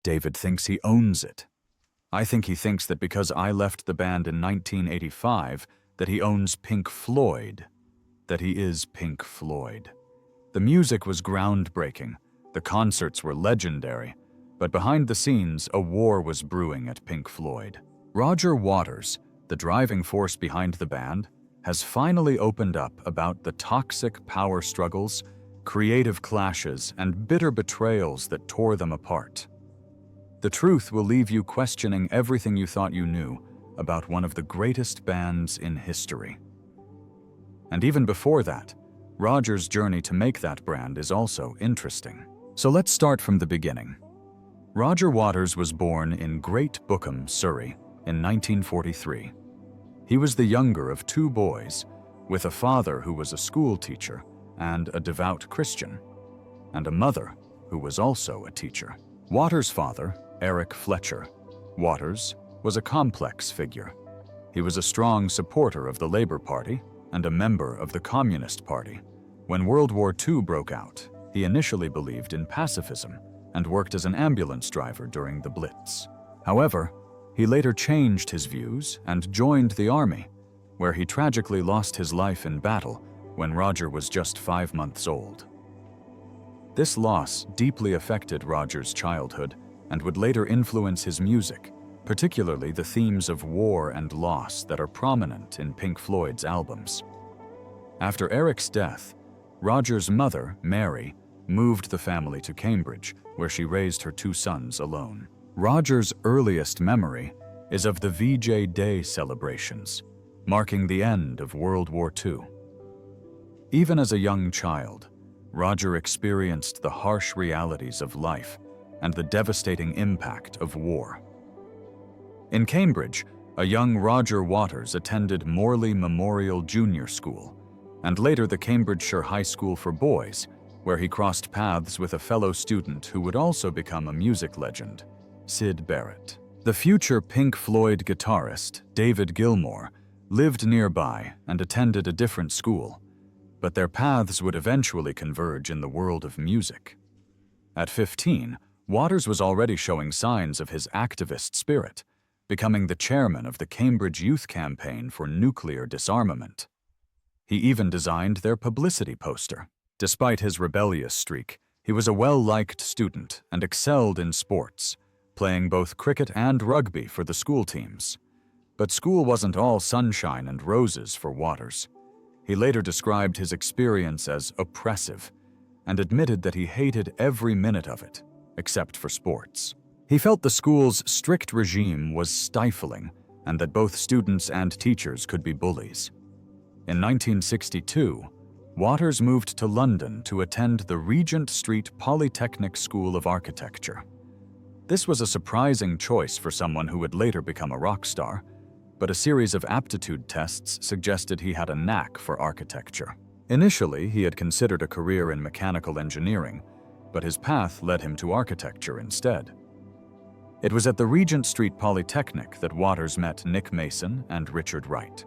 David thinks he owns it. I think he thinks that because I left the band in 1985, that he owns Pink Floyd, that he is Pink Floyd. The music was groundbreaking, the concerts were legendary, but behind the scenes, a war was brewing at Pink Floyd. Roger Waters, the driving force behind the band, has finally opened up about the toxic power struggles, creative clashes, and bitter betrayals that tore them apart. The truth will leave you questioning everything you thought you knew about one of the greatest bands in history. And even before that, Roger's journey to make that brand is also interesting. So let's start from the beginning. Roger Waters was born in Great Bookham, Surrey, in 1943. He was the younger of two boys, with a father who was a school teacher and a devout Christian, and a mother who was also a teacher. Waters' father, Eric Fletcher Waters, was a complex figure. He was a strong supporter of the Labour Party and a member of the Communist Party. When World War II broke out, he initially believed in pacifism and worked as an ambulance driver during the Blitz. However, he later changed his views and joined the army, where he tragically lost his life in battle when Roger was just 5 months old. This loss deeply affected Roger's childhood and would later influence his music, particularly the themes of war and loss that are prominent in Pink Floyd's albums. After Eric's death, Roger's mother, Mary, moved the family to Cambridge, where she raised her 2 sons alone. Roger's earliest memory is of the VJ Day celebrations, marking the end of World War II. Even as a young child, Roger experienced the harsh realities of life and the devastating impact of war. In Cambridge, a young Roger Waters attended Morley Memorial Junior School, and later the Cambridgeshire High School for Boys, where he crossed paths with a fellow student who would also become a music legend, Syd Barrett. The future Pink Floyd guitarist, David Gilmour, lived nearby and attended a different school, but their paths would eventually converge in the world of music. At 15, Waters was already showing signs of his activist spirit, becoming the chairman of the Cambridge Youth Campaign for Nuclear Disarmament. He even designed their publicity poster. Despite his rebellious streak, he was a well-liked student and excelled in sports, playing both cricket and rugby for the school teams. But school wasn't all sunshine and roses for Waters. He later described his experience as oppressive and admitted that he hated every minute of it, except for sports. He felt the school's strict regime was stifling and that both students and teachers could be bullies. In 1962, Waters moved to London to attend the Regent Street Polytechnic School of Architecture. This was a surprising choice for someone who would later become a rock star, but a series of aptitude tests suggested he had a knack for architecture. Initially, he had considered a career in mechanical engineering, but his path led him to architecture instead. It was at the Regent Street Polytechnic that Waters met Nick Mason and Richard Wright.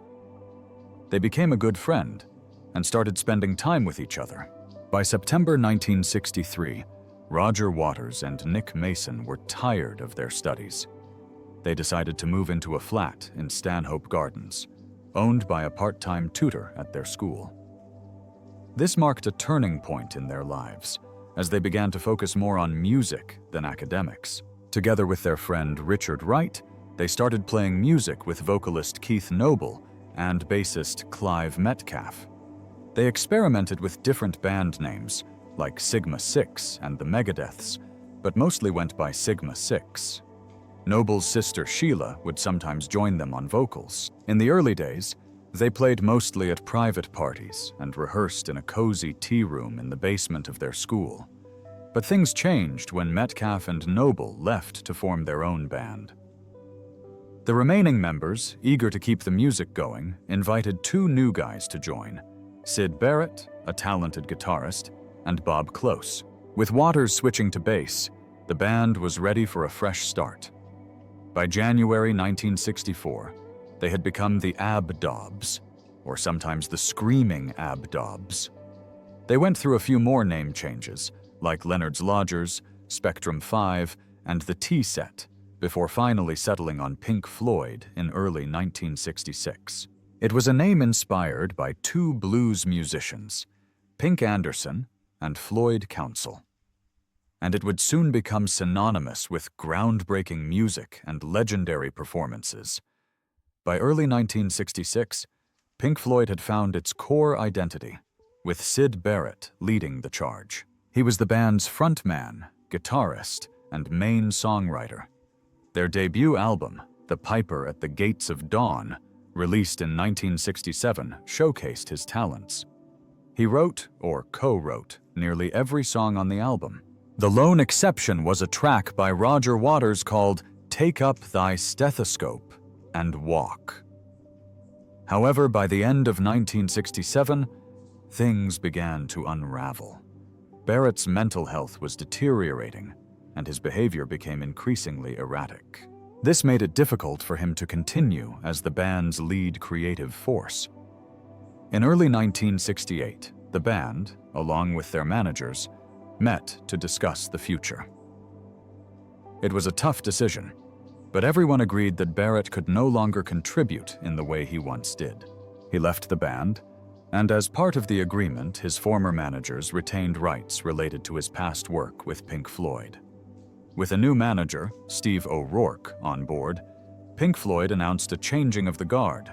They became a good friend and started spending time with each other. By September 1963, Roger Waters and Nick Mason were tired of their studies. They decided to move into a flat in Stanhope Gardens, owned by a part-time tutor at their school. This marked a turning point in their lives, as they began to focus more on music than academics. Together with their friend Richard Wright, they started playing music with vocalist Keith Noble and bassist Clive Metcalf. They experimented with different band names, like Sigma 6 and the Megadeths, but mostly went by Sigma 6. Noble's sister Sheila would sometimes join them on vocals. In the early days, they played mostly at private parties and rehearsed in a cozy tea room in the basement of their school. But things changed when Metcalf and Noble left to form their own band. The remaining members, eager to keep the music going, invited 2 new guys to join: Syd Barrett, a talented guitarist, and Bob Close. With Waters switching to bass, the band was ready for a fresh start. By January 1964, they had become the Ab-Dobs, or sometimes the Screaming Ab-Dobs. They went through a few more name changes, like Leonard's Lodgers, Spectrum 5, and the Tea Set, before finally settling on Pink Floyd in early 1966. It was a name inspired by two blues musicians, Pink Anderson and Floyd Council. And it would soon become synonymous with groundbreaking music and legendary performances. By early 1966, Pink Floyd had found its core identity, with Syd Barrett leading the charge. He was the band's frontman, guitarist, and main songwriter. Their debut album, The Piper at the Gates of Dawn, released in 1967, showcased his talents. He wrote, or co-wrote, nearly every song on the album. The lone exception was a track by Roger Waters called Take Up Thy Stethoscope and Walk. However, by the end of 1967, things began to unravel. Barrett's mental health was deteriorating, and his behavior became increasingly erratic. This made it difficult for him to continue as the band's lead creative force. In early 1968, the band, along with their managers, met to discuss the future. It was a tough decision, but everyone agreed that Barrett could no longer contribute in the way he once did. He left the band, and as part of the agreement, his former managers retained rights related to his past work with Pink Floyd. With a new manager, Steve O'Rourke, on board, Pink Floyd announced a changing of the guard.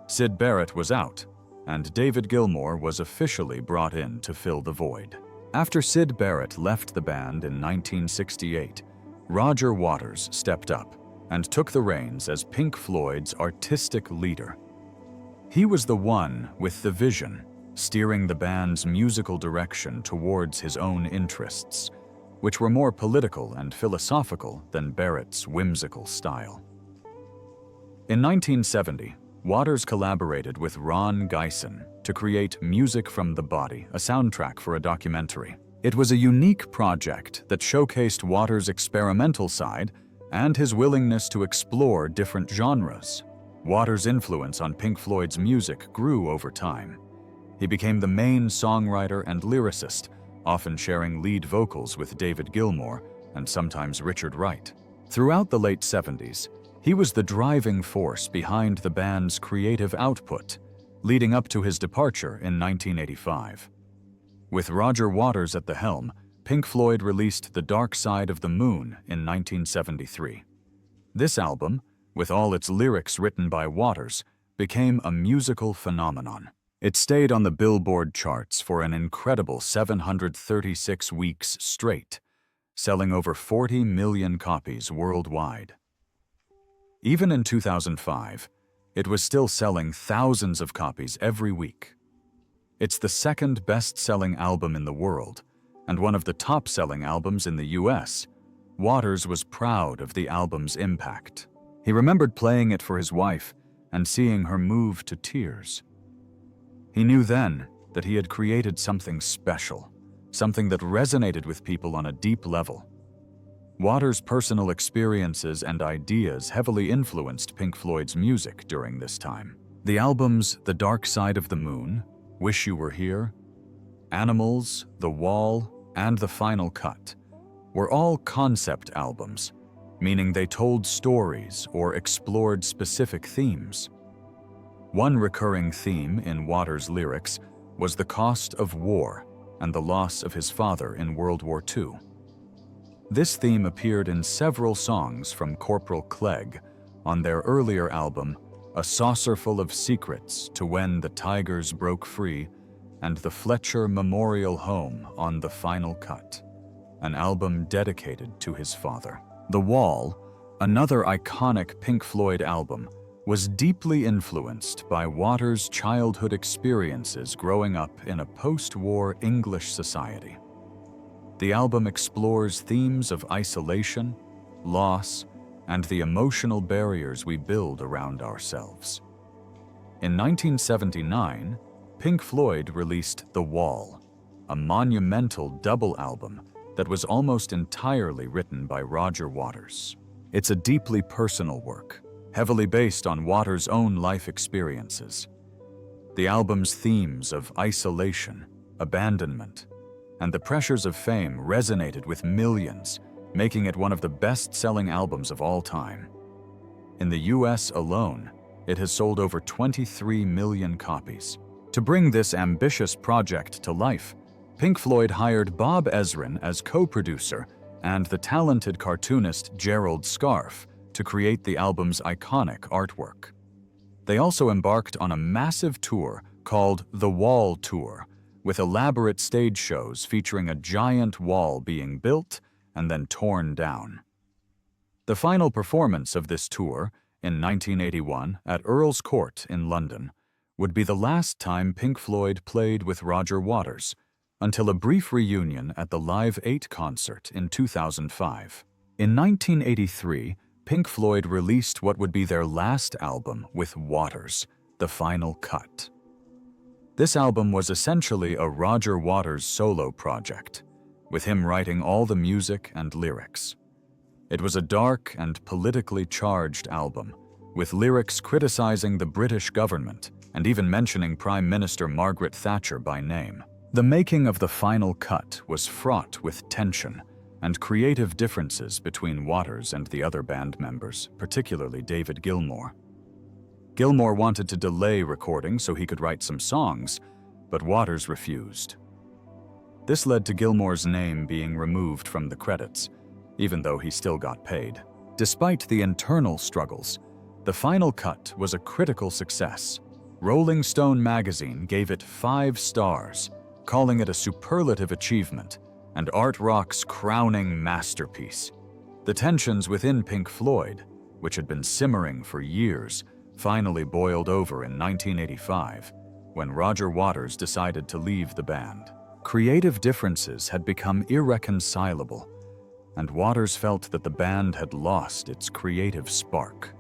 Syd Barrett was out, and David Gilmour was officially brought in to fill the void. After Syd Barrett left the band in 1968, Roger Waters stepped up and took the reins as Pink Floyd's artistic leader. He was the one with the vision, steering the band's musical direction towards his own interests, which were more political and philosophical than Barrett's whimsical style. In 1970, Waters collaborated with Ron Geisen to create Music from the Body, a soundtrack for a documentary. It was a unique project that showcased Waters' experimental side and his willingness to explore different genres. Waters' influence on Pink Floyd's music grew over time. He became the main songwriter and lyricist, often sharing lead vocals with David Gilmour and sometimes Richard Wright. Throughout the late 70s, he was the driving force behind the band's creative output, leading up to his departure in 1985. With Roger Waters at the helm, Pink Floyd released The Dark Side of the Moon in 1973. This album, with all its lyrics written by Waters, became a musical phenomenon. It stayed on the Billboard charts for an incredible 736 weeks straight, selling over 40 million copies worldwide. Even in 2005, it was still selling thousands of copies every week. It's the second best-selling album in the world, and one of the top-selling albums in the US. Waters was proud of the album's impact. He remembered playing it for his wife and seeing her move to tears. He knew then that he had created something special, something that resonated with people on a deep level. Waters' personal experiences and ideas heavily influenced Pink Floyd's music during this time. The albums The Dark Side of the Moon, Wish You Were Here, Animals, The Wall, and The Final Cut were all concept albums, meaning they told stories or explored specific themes. One recurring theme in Waters' lyrics was the cost of war and the loss of his father in World War II. This theme appeared in several songs from Corporal Clegg on their earlier album, A Saucerful of Secrets to When the Tigers Broke Free, and the Fletcher Memorial Home on The Final Cut, an album dedicated to his father. The Wall, another iconic Pink Floyd album, was deeply influenced by Waters' childhood experiences growing up in a post-war English society. The album explores themes of isolation, loss, and the emotional barriers we build around ourselves. In 1979, Pink Floyd released The Wall, a monumental double album that was almost entirely written by Roger Waters. It's a deeply personal work, heavily based on Waters' own life experiences. The album's themes of isolation, abandonment, and the pressures of fame resonated with millions, making it one of the best-selling albums of all time. In the US alone, it has sold over 23 million copies. To bring this ambitious project to life, Pink Floyd hired Bob Ezrin as co-producer and the talented cartoonist Gerald Scarfe to create the album's iconic artwork. They also embarked on a massive tour called the Wall Tour, with elaborate stage shows featuring a giant wall being built and then torn down. The final performance of this tour, in 1981 at Earl's Court in London, would be the last time Pink Floyd played with Roger Waters, until a brief reunion at the Live 8 concert in 2005. In 1983, Pink Floyd released what would be their last album with Waters, The Final Cut. This album was essentially a Roger Waters solo project, with him writing all the music and lyrics. It was a dark and politically charged album, with lyrics criticizing the British government and even mentioning Prime Minister Margaret Thatcher by name. The making of The Final Cut was fraught with tension and creative differences between Waters and the other band members, particularly David Gilmour. Gilmour wanted to delay recording so he could write some songs, but Waters refused. This led to Gilmour's name being removed from the credits, even though he still got paid. Despite the internal struggles, The Final Cut was a critical success. Rolling Stone magazine gave it 5 stars, calling it a superlative achievement and art rock's crowning masterpiece. The tensions within Pink Floyd, which had been simmering for years, finally boiled over in 1985, when Roger Waters decided to leave the band. Creative differences had become irreconcilable, and Waters felt that the band had lost its creative spark.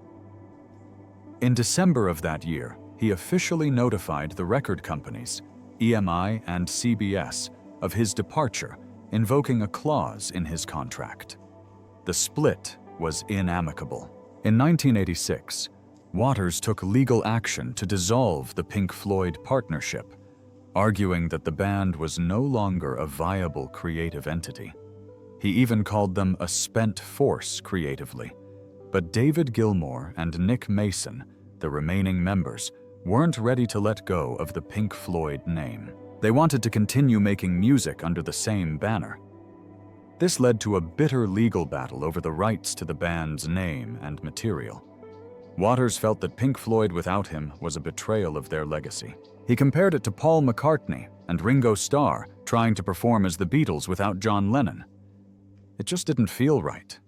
In December of that year, he officially notified the record companies, EMI and CBS, of his departure, invoking a clause in his contract. The split was inamicable. In 1986, Waters took legal action to dissolve the Pink Floyd partnership, arguing that the band was no longer a viable creative entity. He even called them a spent force creatively. But David Gilmour and Nick Mason, the remaining members, weren't ready to let go of the Pink Floyd name. They wanted to continue making music under the same banner. This led to a bitter legal battle over the rights to the band's name and material. Waters felt that Pink Floyd without him was a betrayal of their legacy. He compared it to Paul McCartney and Ringo Starr trying to perform as the Beatles without John Lennon. It just didn't feel right.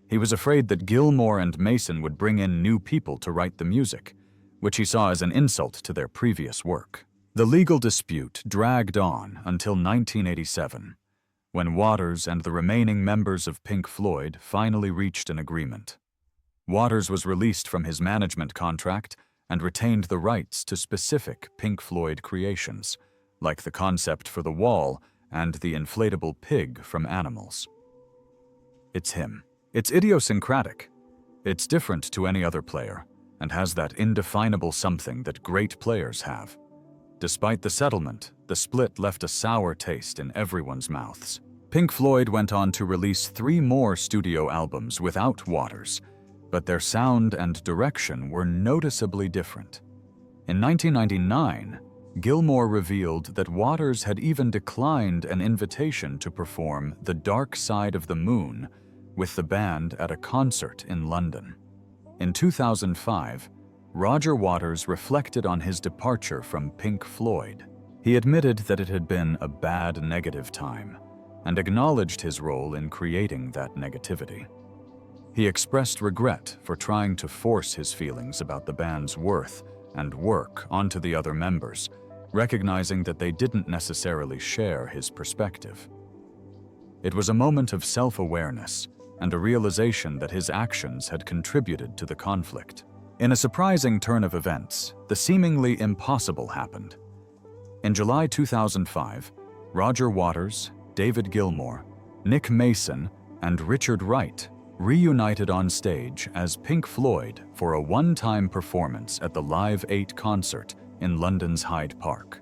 He was afraid that Gilmour and Mason would bring in new people to write the music, which he saw as an insult to their previous work. The legal dispute dragged on until 1987, when Waters and the remaining members of Pink Floyd finally reached an agreement. Waters was released from his management contract and retained the rights to specific Pink Floyd creations, like the concept for the wall and the inflatable pig from Animals. It's him. It's idiosyncratic. It's different to any other player, and has that indefinable something that great players have. Despite the settlement, the split left a sour taste in everyone's mouths. Pink Floyd went on to release 3 more studio albums without Waters, but their sound and direction were noticeably different. In 1999, Gilmour revealed that Waters had even declined an invitation to perform The Dark Side of the Moon with the band at a concert in London. In 2005, Roger Waters reflected on his departure from Pink Floyd. He admitted that it had been a bad negative time and acknowledged his role in creating that negativity. He expressed regret for trying to force his feelings about the band's worth and work onto the other members, recognizing that they didn't necessarily share his perspective. It was a moment of self-awareness and a realization that his actions had contributed to the conflict. In a surprising turn of events, the seemingly impossible happened. In July 2005, Roger Waters, David Gilmour, Nick Mason, and Richard Wright reunited on stage as Pink Floyd for a one-time performance at the Live 8 concert in London's Hyde Park.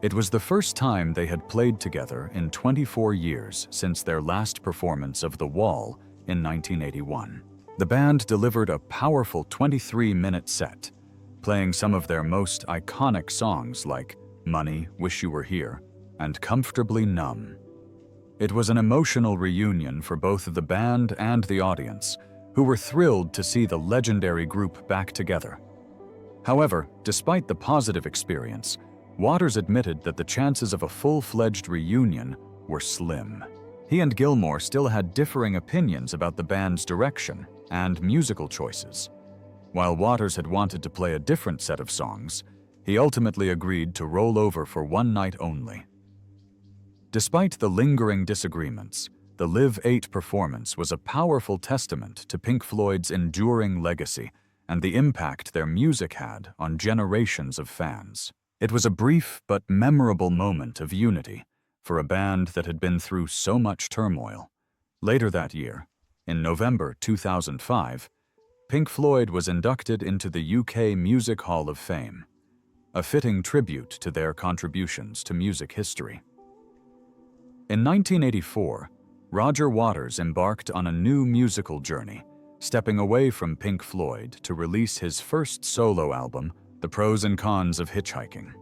It was the first time they had played together in 24 years since their last performance of The Wall in 1981. The band delivered a powerful 23-minute set, playing some of their most iconic songs like Money, Wish You Were Here, and Comfortably Numb. It was an emotional reunion for both the band and the audience, who were thrilled to see the legendary group back together. However, despite the positive experience, Waters admitted that the chances of a full-fledged reunion were slim. He and Gilmour still had differing opinions about the band's direction and musical choices. While Waters had wanted to play a different set of songs, he ultimately agreed to roll over for one night only. Despite the lingering disagreements, the Live 8 performance was a powerful testament to Pink Floyd's enduring legacy and the impact their music had on generations of fans. It was a brief but memorable moment of unity for a band that had been through so much turmoil. Later that year, in November 2005, Pink Floyd was inducted into the UK Music Hall of Fame, a fitting tribute to their contributions to music history. In 1984, Roger Waters embarked on a new musical journey, stepping away from Pink Floyd to release his first solo album, The Pros and Cons of Hitchhiking.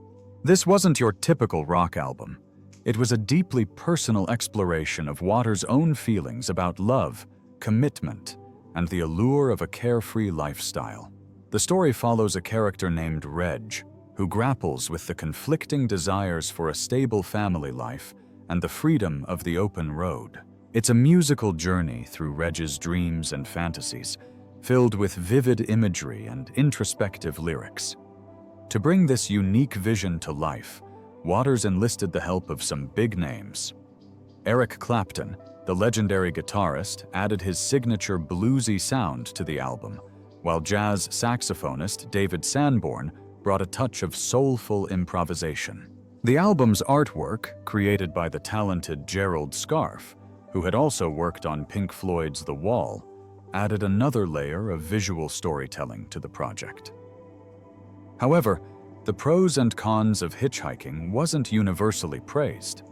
This wasn't your typical rock album. It was a deeply personal exploration of Waters' own feelings about love, commitment, and the allure of a carefree lifestyle. The story follows a character named Reg, who grapples with the conflicting desires for a stable family life and the freedom of the open road. It's a musical journey through Reg's dreams and fantasies, filled with vivid imagery and introspective lyrics. To bring this unique vision to life, Waters enlisted the help of some big names. Eric Clapton, the legendary guitarist, added his signature bluesy sound to the album, while jazz saxophonist David Sanborn brought a touch of soulful improvisation. The album's artwork, created by the talented Gerald Scarfe, who had also worked on Pink Floyd's The Wall, added another layer of visual storytelling to the project. However, The Pros and Cons of Hitchhiking wasn't universally praised.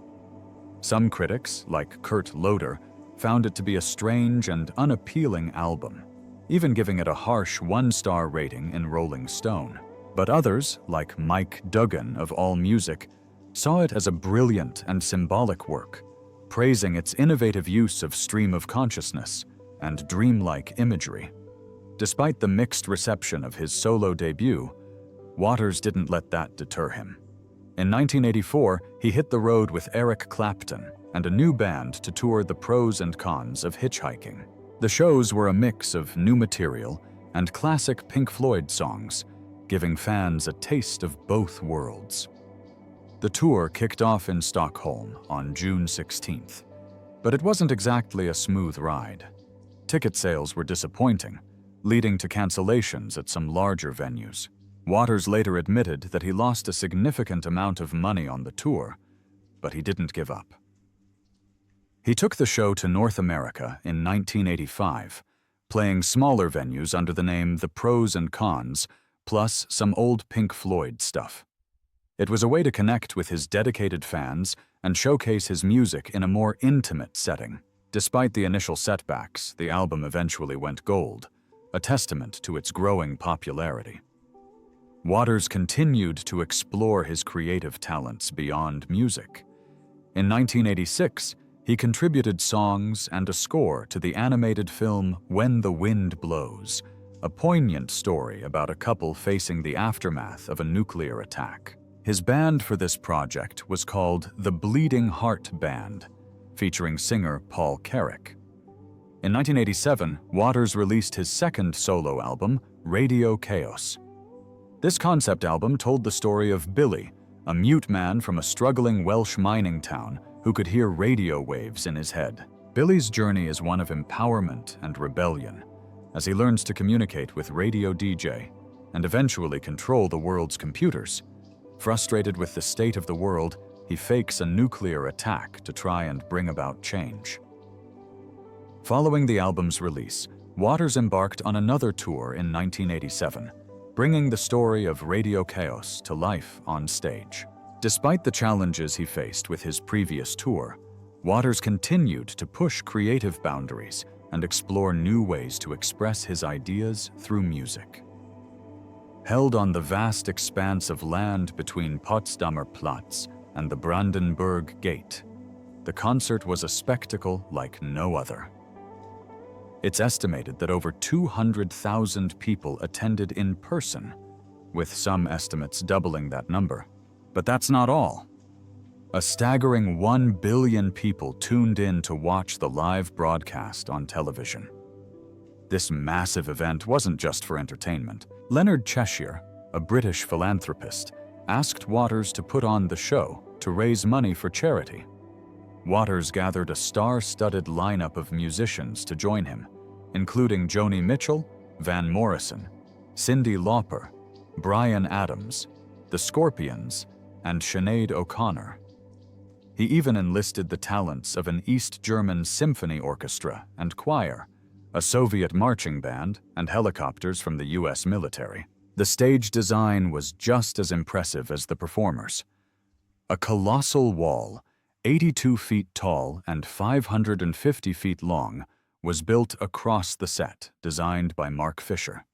Some critics, like Kurt Loder, found it to be a strange and unappealing album, even giving it a harsh 1-star rating in Rolling Stone. But others, like Mike Duggan of AllMusic, saw it as a brilliant and symbolic work, praising its innovative use of stream of consciousness and dreamlike imagery. Despite the mixed reception of his solo debut, Waters didn't let that deter him. In 1984, he hit the road with Eric Clapton and a new band to tour The Pros and Cons of Hitchhiking. The shows were a mix of new material and classic Pink Floyd songs, giving fans a taste of both worlds. The tour kicked off in Stockholm on June 16th, but it wasn't exactly a smooth ride. Ticket sales were disappointing, leading to cancellations at some larger venues. Waters later admitted that he lost a significant amount of money on the tour, but he didn't give up. He took the show to North America in 1985, playing smaller venues under the name The Pros and Cons, plus some old Pink Floyd stuff. It was a way to connect with his dedicated fans and showcase his music in a more intimate setting. Despite the initial setbacks, the album eventually went gold, a testament to its growing popularity. Waters continued to explore his creative talents beyond music. In 1986, he contributed songs and a score to the animated film When the Wind Blows, a poignant story about a couple facing the aftermath of a nuclear attack. His band for this project was called the Bleeding Heart Band, featuring singer Paul Carrack. In 1987, Waters released his second solo album, Radio Chaos. This concept album told the story of Billy, a mute man from a struggling Welsh mining town who could hear radio waves in his head. Billy's journey is one of empowerment and rebellion, as he learns to communicate with Radio DJ and eventually control the world's computers. Frustrated with the state of the world, he fakes a nuclear attack to try and bring about change. Following the album's release, Waters embarked on another tour in 1987, bringing the story of Radio Chaos to life on stage. Despite the challenges he faced with his previous tour, Waters continued to push creative boundaries and explore new ways to express his ideas through music. Held on the vast expanse of land between Potsdamer Platz and the Brandenburg Gate, the concert was a spectacle like no other. It's estimated that over 200,000 people attended in person, with some estimates doubling that number. But that's not all. A staggering 1 billion people tuned in to watch the live broadcast on television. This massive event wasn't just for entertainment. Leonard Cheshire, a British philanthropist, asked Waters to put on the show to raise money for charity. Waters gathered a star-studded lineup of musicians to join him, including Joni Mitchell, Van Morrison, Cyndi Lauper, Bryan Adams, the Scorpions, and Sinead O'Connor. He even enlisted the talents of an East German symphony orchestra and choir, a Soviet marching band, and helicopters from the US military. The stage design was just as impressive as the performers. A colossal wall, 82 feet tall and 550 feet long, was built across the set, designed by Mark Fisher.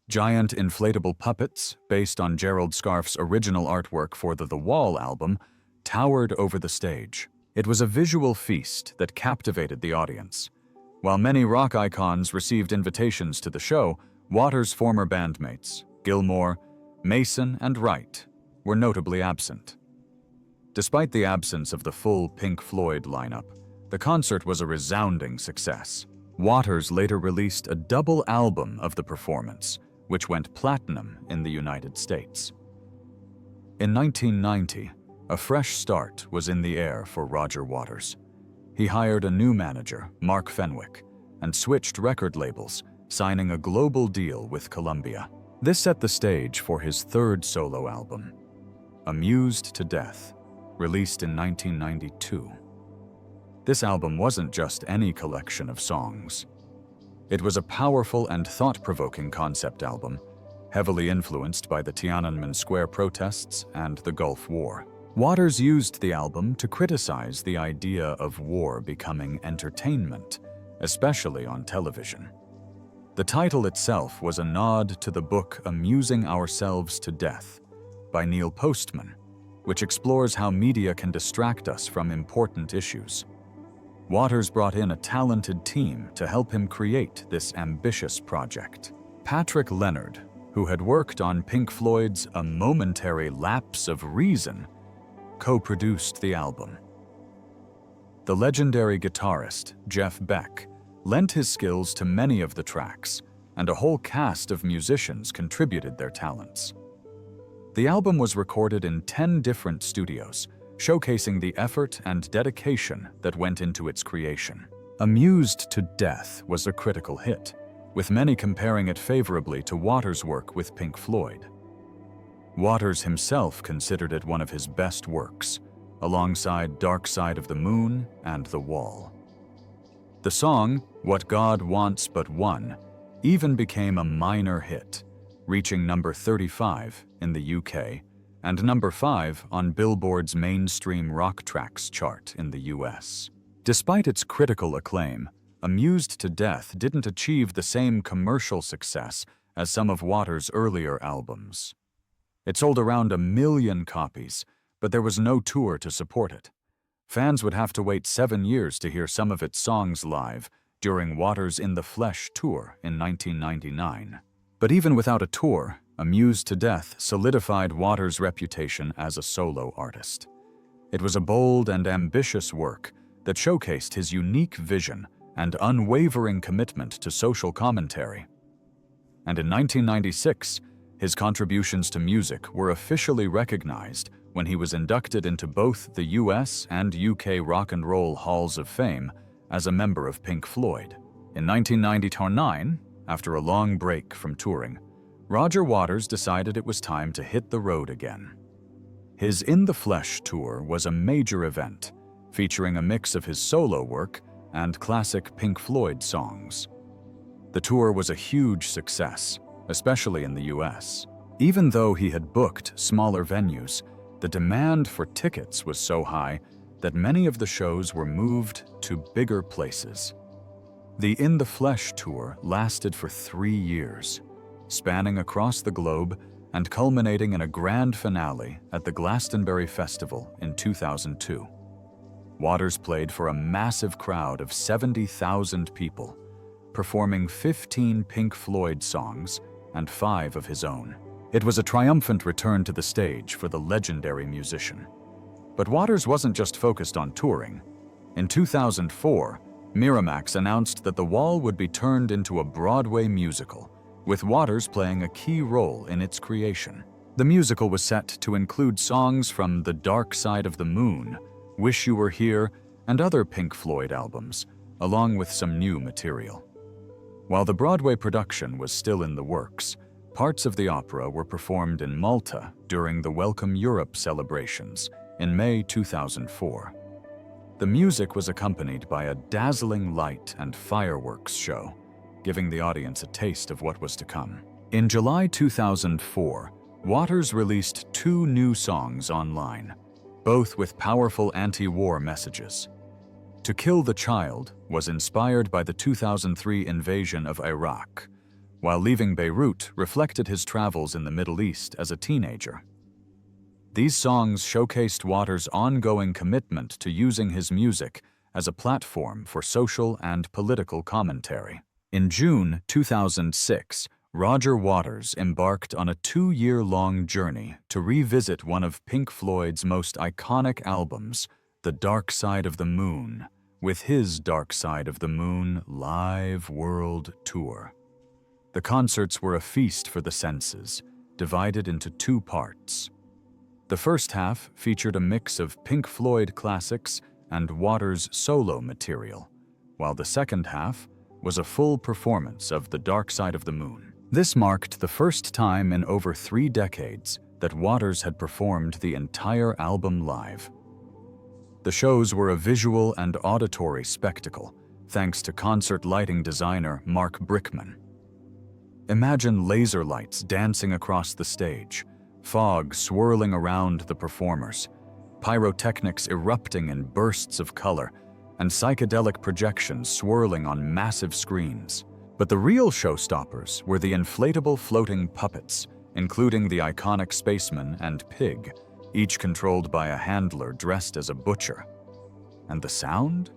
Giant inflatable puppets, based on Gerald Scarfe's original artwork for the Wall album, towered over the stage. It was a visual feast that captivated the audience. While many rock icons received invitations to the show, Waters' former bandmates, Gilmour, Mason, and Wright, were notably absent. Despite the absence of the full Pink Floyd lineup, the concert was a resounding success. Waters later released a double album of the performance, which went platinum in the United States. In 1990, a fresh start was in the air for Roger Waters. He hired a new manager, Mark Fenwick, and switched record labels, signing a global deal with Columbia. This set the stage for his third solo album, Amused to Death, released in 1992. This album wasn't just any collection of songs. It was a powerful and thought-provoking concept album, heavily influenced by the Tiananmen Square protests and the Gulf War. Waters used the album to criticize the idea of war becoming entertainment, especially on television. The title itself was a nod to the book Amusing Ourselves to Death by Neil Postman, which explores how media can distract us from important issues. Waters brought in a talented team to help him create this ambitious project. Patrick Leonard, who had worked on Pink Floyd's A Momentary Lapse of Reason, co-produced the album. The legendary guitarist, Jeff Beck, lent his skills to many of the tracks, and a whole cast of musicians contributed their talents. The album was recorded in 10 different studios, showcasing the effort and dedication that went into its creation. Amused to Death was a critical hit, with many comparing it favorably to Waters' work with Pink Floyd. Waters himself considered it one of his best works, alongside Dark Side of the Moon and The Wall. The song, What God Wants But One, even became a minor hit, reaching number 35 in the UK and number 5 on Billboard's mainstream rock tracks chart in the US. Despite its critical acclaim, Amused to Death didn't achieve the same commercial success as some of Waters' earlier albums. It sold around 1 million copies, but there was no tour to support it. Fans would have to wait 7 years to hear some of its songs live during Waters' In the Flesh tour in 1999. But even without a tour, Amused to Death solidified Waters' reputation as a solo artist. It was a bold and ambitious work that showcased his unique vision and unwavering commitment to social commentary. And in 1996, his contributions to music were officially recognized when he was inducted into both the US and UK Rock and Roll Halls of Fame as a member of Pink Floyd. In 1999, after a long break from touring, Roger Waters decided it was time to hit the road again. His In the Flesh tour was a major event, featuring a mix of his solo work and classic Pink Floyd songs. The tour was a huge success, especially in the US. Even though he had booked smaller venues, The demand for tickets was so high that many of the shows were moved to bigger places. The In the Flesh tour lasted for 3 years, spanning across the globe and culminating in a grand finale at the Glastonbury Festival in 2002. Waters played for a massive crowd of 70,000 people, performing 15 Pink Floyd songs and 5 of his own. It was a triumphant return to the stage for the legendary musician. But Waters wasn't just focused on touring. In 2004, Miramax announced that The Wall would be turned into a Broadway musical, with Waters playing a key role in its creation. The musical was set to include songs from The Dark Side of the Moon, Wish You Were Here, and other Pink Floyd albums, along with some new material. While the Broadway production was still in the works, parts of the opera were performed in Malta during the Welcome Europe celebrations in May 2004. The music was accompanied by a dazzling light and fireworks show, giving the audience a taste of what was to come. In July 2004, Waters released 2 new songs online, both with powerful anti-war messages. To Kill the Child was inspired by the 2003 invasion of Iraq, while Leaving Beirut reflected his travels in the Middle East as a teenager. These songs showcased Waters' ongoing commitment to using his music as a platform for social and political commentary. In June 2006, Roger Waters embarked on a 2-year-long journey to revisit one of Pink Floyd's most iconic albums, The Dark Side of the Moon, with his Dark Side of the Moon Live World Tour. The concerts were a feast for the senses, divided into 2 parts. The first half featured a mix of Pink Floyd classics and Waters' solo material, while the second half was a full performance of The Dark Side of the Moon. This marked the first time in over 3 decades that Waters had performed the entire album live. The shows were a visual and auditory spectacle, thanks to concert lighting designer Mark Brickman. Imagine laser lights dancing across the stage, fog swirling around the performers, pyrotechnics erupting in bursts of color, and psychedelic projections swirling on massive screens. But the real showstoppers were the inflatable floating puppets, including the iconic spaceman and pig, each controlled by a handler dressed as a butcher. And the sound?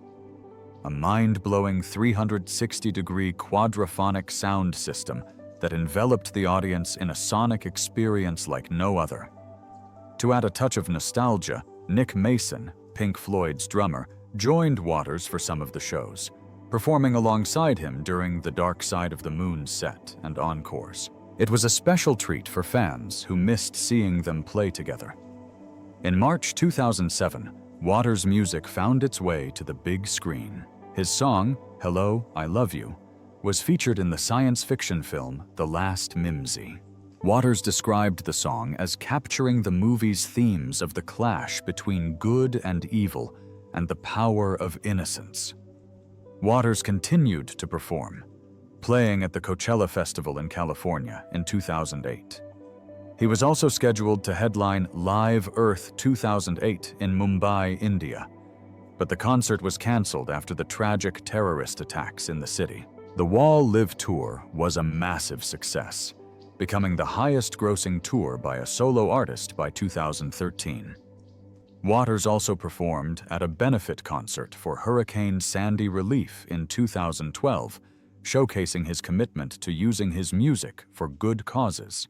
A mind-blowing 360-degree quadraphonic sound system that enveloped the audience in a sonic experience like no other. To add a touch of nostalgia, Nick Mason, Pink Floyd's drummer, joined Waters for some of the shows, performing alongside him during the Dark Side of the Moon set and encores. It was a special treat for fans who missed seeing them play together. In March 2007, Waters' music found its way to the big screen. His song, Hello, I Love You, was featured in the science fiction film The Last Mimsy. Waters described the song as capturing the movie's themes of the clash between good and evil and the power of innocence. Waters continued to perform, playing at the Coachella Festival in California in 2008. He was also scheduled to headline Live Earth 2008 in Mumbai, India, but the concert was cancelled after the tragic terrorist attacks in the city. The Wall Live Tour was a massive success, becoming the highest-grossing tour by a solo artist by 2013. Waters also performed at a benefit concert for Hurricane Sandy relief in 2012, showcasing his commitment to using his music for good causes.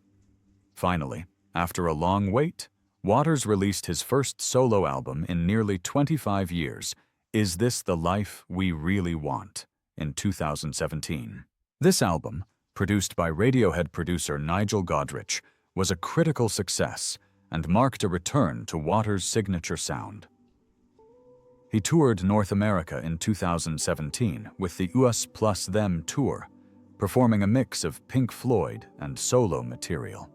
Finally, after a long wait, Waters released his first solo album in nearly 25 years, Is This the Life We Really Want?, in 2017. This album, produced by Radiohead producer Nigel Godrich, was a critical success and marked a return to Waters' signature sound. He toured North America in 2017 with the Us Plus Them tour, performing a mix of Pink Floyd and solo material.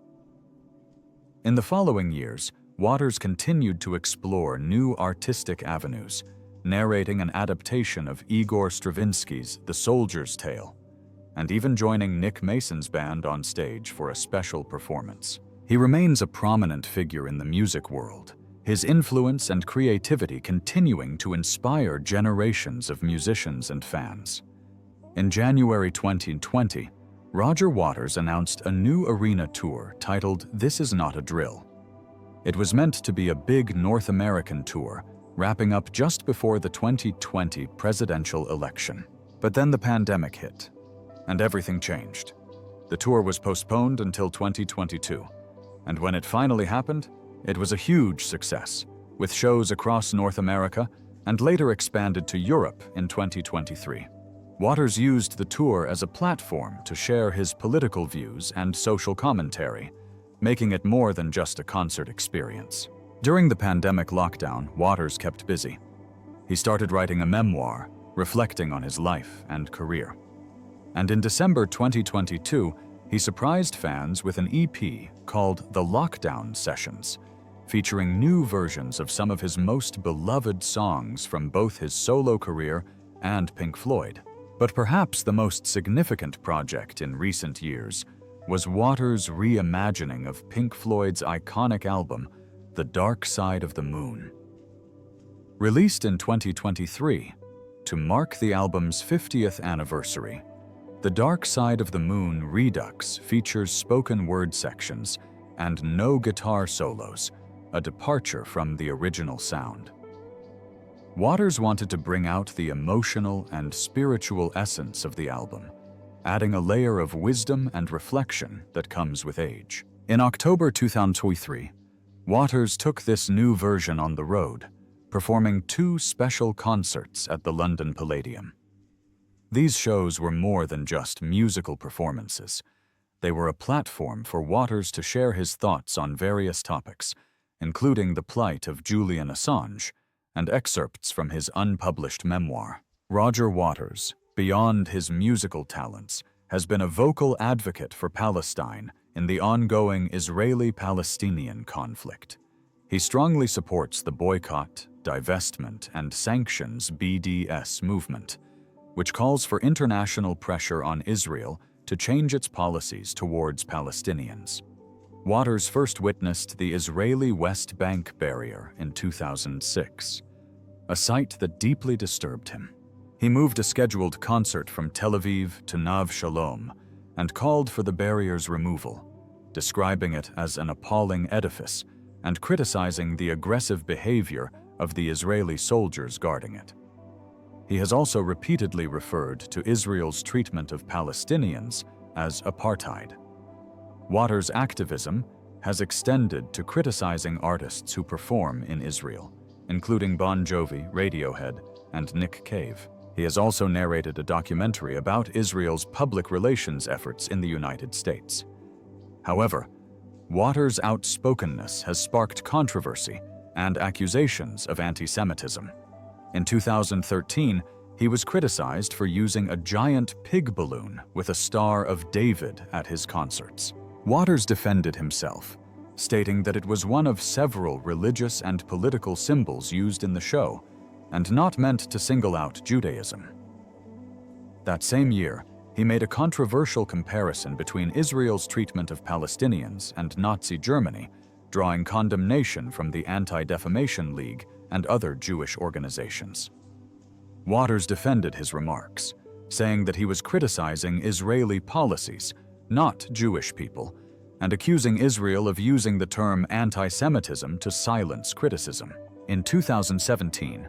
In the following years, Waters continued to explore new artistic avenues, narrating an adaptation of Igor Stravinsky's The Soldier's Tale, and even joining Nick Mason's band on stage for a special performance. He remains a prominent figure in the music world, his influence and creativity continuing to inspire generations of musicians and fans. In January 2020, Roger Waters announced a new arena tour titled This Is Not a Drill. It was meant to be a big North American tour, wrapping up just before the 2020 presidential election. But then the pandemic hit, and everything changed. The tour was postponed until 2022, and when it finally happened, it was a huge success, with shows across North America and later expanded to Europe in 2023. Waters used the tour as a platform to share his political views and social commentary, making it more than just a concert experience. During the pandemic lockdown, Waters kept busy. He started writing a memoir, reflecting on his life and career. And in December 2022, he surprised fans with an EP called The Lockdown Sessions, featuring new versions of some of his most beloved songs from both his solo career and Pink Floyd. But perhaps the most significant project in recent years was Waters' reimagining of Pink Floyd's iconic album, The Dark Side of the Moon. Released in 2023, to mark the album's 50th anniversary, The Dark Side of the Moon Redux features spoken word sections and no guitar solos, a departure from the original sound. Waters wanted to bring out the emotional and spiritual essence of the album, adding a layer of wisdom and reflection that comes with age. In October 2023, Waters took this new version on the road, performing 2 special concerts at the London Palladium. These shows were more than just musical performances. They were a platform for Waters to share his thoughts on various topics, including the plight of Julian Assange, and excerpts from his unpublished memoir. Roger Waters, beyond his musical talents, has been a vocal advocate for Palestine in the ongoing Israeli-Palestinian conflict. He strongly supports the boycott, divestment, and sanctions BDS movement, which calls for international pressure on Israel to change its policies towards Palestinians. Waters first witnessed the Israeli West Bank barrier in 2006, a sight that deeply disturbed him. He moved a scheduled concert from Tel Aviv to Nav Shalom and called for the barrier's removal, describing it as an appalling edifice and criticizing the aggressive behavior of the Israeli soldiers guarding it. He has also repeatedly referred to Israel's treatment of Palestinians as apartheid. Waters' activism has extended to criticizing artists who perform in Israel, including Bon Jovi, Radiohead, and Nick Cave. He has also narrated a documentary about Israel's public relations efforts in the United States. However, Waters' outspokenness has sparked controversy and accusations of anti-Semitism. In 2013, he was criticized for using a giant pig balloon with a Star of David at his concerts. Waters defended himself, stating that it was one of several religious and political symbols used in the show, and not meant to single out Judaism. That same year, he made a controversial comparison between Israel's treatment of Palestinians and Nazi Germany, drawing condemnation from the Anti-Defamation League and other Jewish organizations. Waters defended his remarks, saying that he was criticizing Israeli policies, not Jewish people, and accusing Israel of using the term anti-Semitism to silence criticism. In 2017,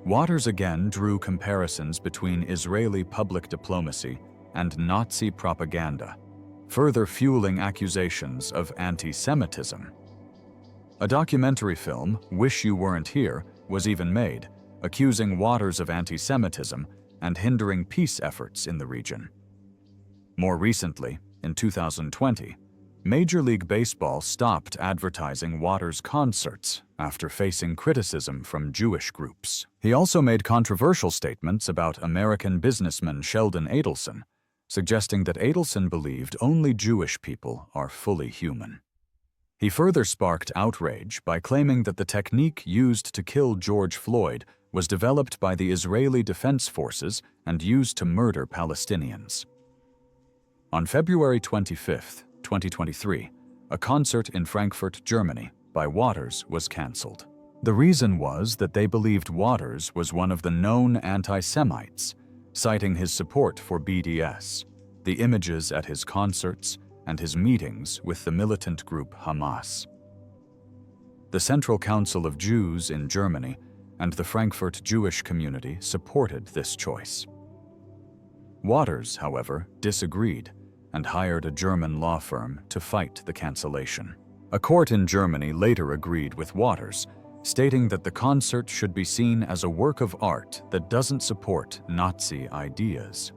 Waters again drew comparisons between Israeli public diplomacy and Nazi propaganda, further fueling accusations of anti-Semitism. A documentary film, Wish You Weren't Here, was even made, accusing Waters of anti-Semitism and hindering peace efforts in the region. More recently, in 2020, Major League Baseball stopped advertising Waters' concerts after facing criticism from Jewish groups. He also made controversial statements about American businessman Sheldon Adelson, suggesting that Adelson believed only Jewish people are fully human. He further sparked outrage by claiming that the technique used to kill George Floyd was developed by the Israeli Defense Forces and used to murder Palestinians. On February 25, 2023, a concert in Frankfurt, Germany, by Waters was cancelled. The reason was that they believed Waters was one of the known anti-Semites, citing his support for BDS, the images at his concerts, and his meetings with the militant group Hamas. The Central Council of Jews in Germany and the Frankfurt Jewish community supported this choice. Waters, however, disagreed and hired a German law firm to fight the cancellation. A court in Germany later agreed with Waters, stating that the concert should be seen as a work of art that doesn't support Nazi ideas.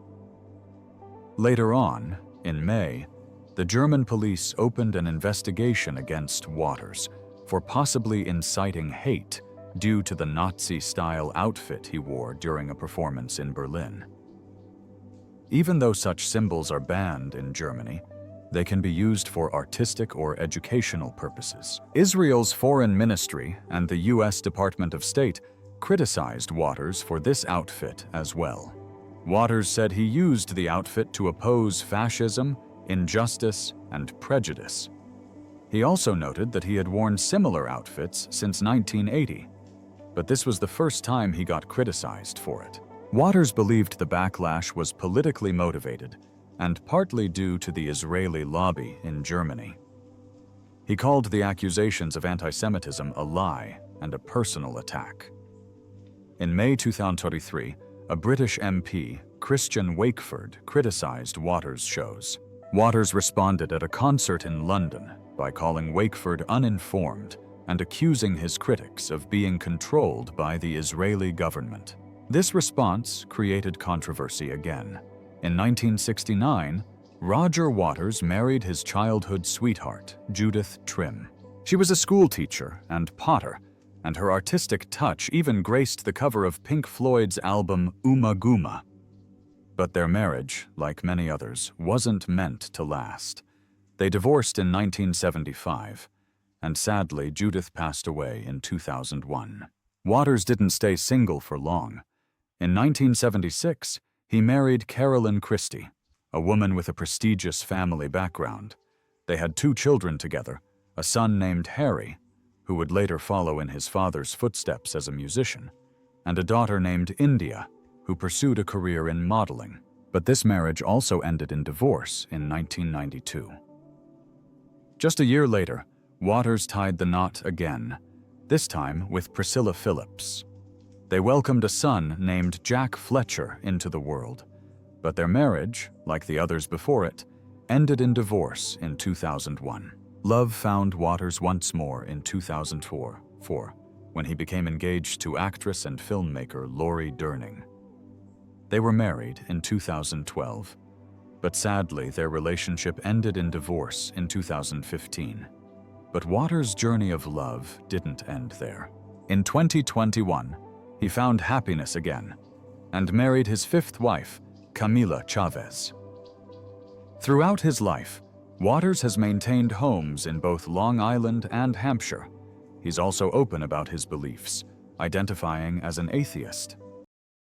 Later on, in May, the German police opened an investigation against Waters for possibly inciting hate due to the Nazi-style outfit he wore during a performance in Berlin. Even though such symbols are banned in Germany, they can be used for artistic or educational purposes. Israel's foreign ministry and the U.S. Department of State criticized Waters for this outfit as well. Waters said he used the outfit to oppose fascism, injustice, and prejudice. He also noted that he had worn similar outfits since 1980, but this was the first time he got criticized for it. Waters believed the backlash was politically motivated and partly due to the Israeli lobby in Germany. He called the accusations of anti-Semitism a lie and a personal attack. In May 2023, a British MP, Christian Wakeford, criticized Waters' shows. Waters responded at a concert in London by calling Wakeford uninformed and accusing his critics of being controlled by the Israeli government. This response created controversy again. In 1969, Roger Waters married his childhood sweetheart, Judith Trim. She was a schoolteacher and potter, and her artistic touch even graced the cover of Pink Floyd's album Uma Guma. But their marriage, like many others, wasn't meant to last. They divorced in 1975, and sadly, Judith passed away in 2001. Waters didn't stay single for long. In 1976, he married Carolyn Christie, a woman with a prestigious family background. They had 2 children together, a son named Harry, who would later follow in his father's footsteps as a musician, and a daughter named India, who pursued a career in modeling. But this marriage also ended in divorce in 1992. Just a year later, Waters tied the knot again, this time with Priscilla Phillips. They welcomed a son named Jack Fletcher into the world, but their marriage, like the others before it, ended in divorce in 2001. Love found Waters once more in 2004, when he became engaged to actress and filmmaker Laurie Durning. They were married in 2012, but sadly their relationship ended in divorce in 2015. But Waters' journey of love didn't end there. In 2021, he found happiness again and married his 5th wife, Camila Chavez. Throughout his life, Waters has maintained homes in both Long Island and Hampshire. He's also open about his beliefs, identifying as an atheist.